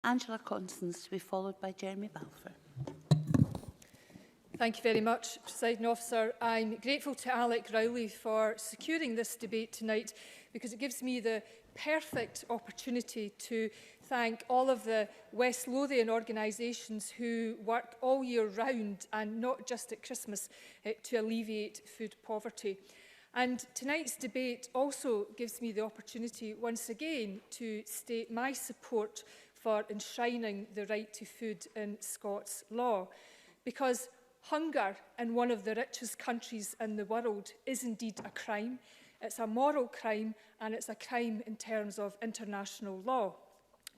Angela Constance, to be followed by Jeremy Balfour. Thank you very much, Presiding Officer. I'm grateful to Alec Rowley for securing this debate tonight, because it gives me the perfect opportunity to thank all of the West Lothian organisations who work all year round and not just at Christmas to alleviate food poverty. And tonight's debate also gives me the opportunity once again to state my support for enshrining the right to food in Scots law, because hunger in one of the richest countries in the world is indeed a crime. It's a moral crime, and it's a crime in terms of international law.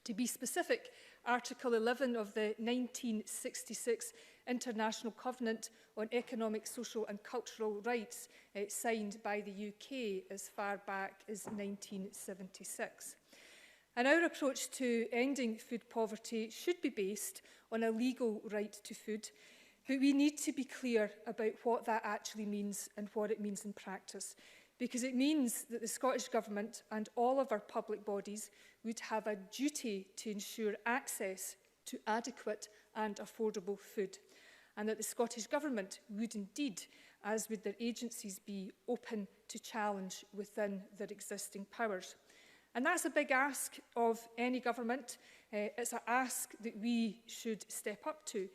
To be specific, Article 11 of the 1966 International Covenant on Economic, Social and Cultural Rights, signed by the UK as far back as 1976. And our approach to ending food poverty should be based on a legal right to food, but we need to be clear about what that actually means and what it means in practice, because it means that the Scottish Government and all of our public bodies would have a duty to ensure access to adequate and affordable food, and that the Scottish Government would indeed, as would their agencies, be open to challenge within their existing powers. And that's a big ask of any government. It's an ask that we should step up to.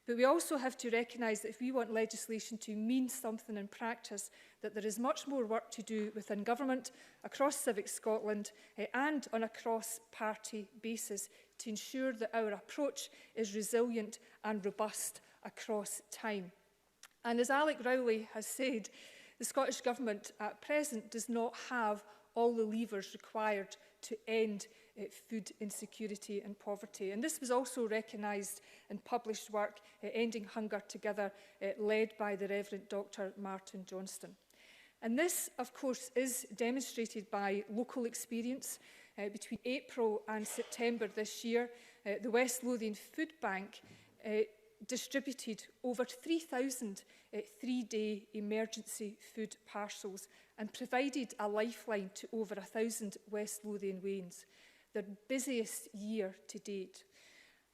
But we also have to recognise that if we want legislation to mean something in practice, that there is much more work to do within government, across Civic Scotland and on a cross-party basis to ensure that our approach is resilient and robust across time. And as Alec Rowley has said, the Scottish Government at present does not have all the levers required to end food insecurity and poverty. And this was also recognised in published work, Ending Hunger Together, led by the Reverend Dr. Martin Johnston. And this, of course, is demonstrated by local experience. Between April and September this year, the West Lothian Foodbank distributed over 3,000 three-day emergency food parcels and provided a lifeline to over 1,000 West Lothian wains, their busiest year to date.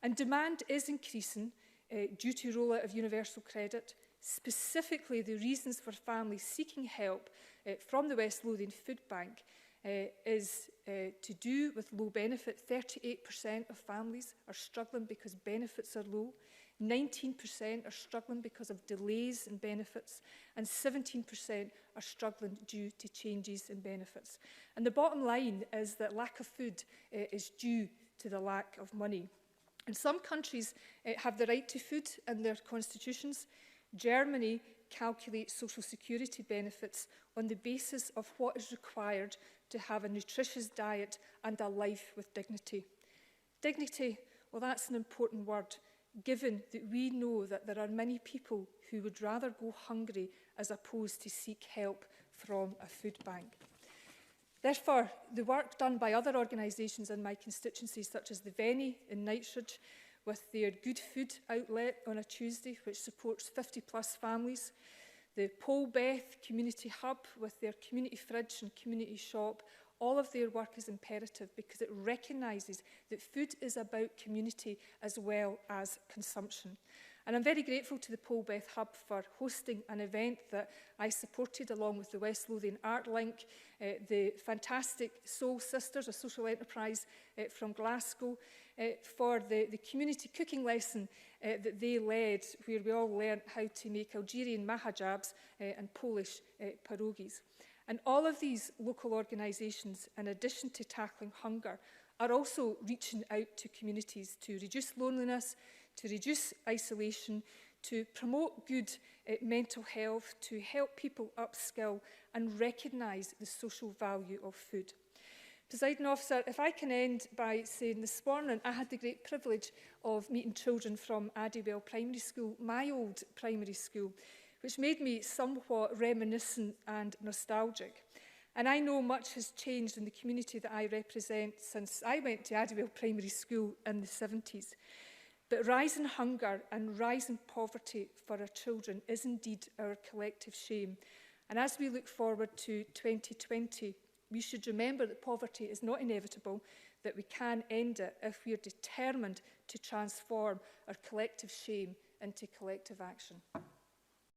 And demand is increasing due to rollout of universal credit. Specifically, the reasons for families seeking help from the West Lothian Foodbank is to do with low benefit. 38% of families are struggling because benefits are low. 19% are struggling because of delays in benefits, and 17% are struggling due to changes in benefits. And the bottom line is that lack of food is due to the lack of money. And some countries have the right to food in their constitutions. Germany calculates social security benefits on the basis of what is required to have a nutritious diet and a life with dignity. Dignity, well, that's an important word, given that we know that there are many people who would rather go hungry as opposed to seek help from a food bank. Therefore, the work done by other organisations in my constituency, such as the Venny in Knightsbridge, with their Good Food outlet on a Tuesday, which supports 50+ families, the Polbeth Community Hub with their community fridge and community shop, all of their work is imperative because it recognises that food is about community as well as consumption. And I'm very grateful to the Polbeth Hub for hosting an event that I supported along with the West Lothian Art Link, the fantastic Soul Sisters, a social enterprise from Glasgow, for the community cooking lesson that they led, where we all learned how to make Algerian mahajabs and Polish pierogies. And all of these local organisations, in addition to tackling hunger, are also reaching out to communities to reduce loneliness, to reduce isolation, to promote good mental health, to help people upskill and recognise the social value of food. Presiding Officer, if I can end by saying this morning I had the great privilege of meeting children from Addywell Primary School, my old primary school, which made me somewhat reminiscent and nostalgic. And I know much has changed in the community that I represent since I went to Addywell Primary School in the 70s. But rising hunger and rising poverty for our children is indeed our collective shame. And as we look forward to 2020, we should remember that poverty is not inevitable, that we can end it if we are determined to transform our collective shame into collective action.